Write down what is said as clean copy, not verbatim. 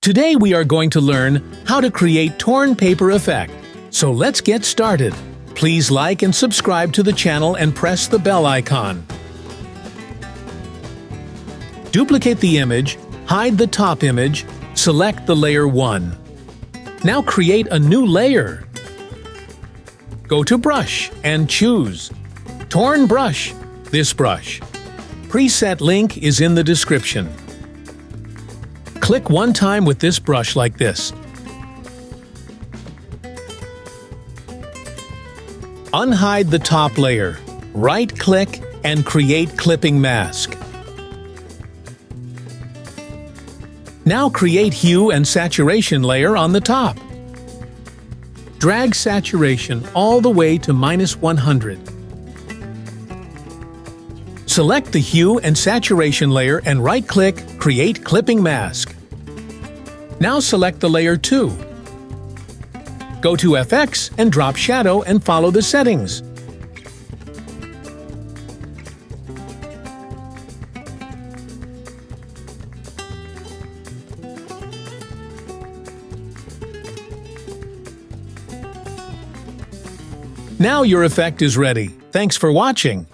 Today we are going to learn how to create torn paper effect. So let's get started. Please like and subscribe to the channel and press the bell icon. Duplicate the image, hide the top image, select the layer 1. Now create a new layer. Go to Brush and choose Torn Brush, this brush. Preset link is in the description. Click one time with this brush like this. Unhide the top layer. Right-click and create clipping mask. Now create hue and saturation layer on the top. Drag saturation all the way to -100. Select the hue and saturation layer and right-click, create clipping mask. Now select the layer 2. Go to FX and drop shadow and follow the settings. Now your effect is ready. Thanks for watching.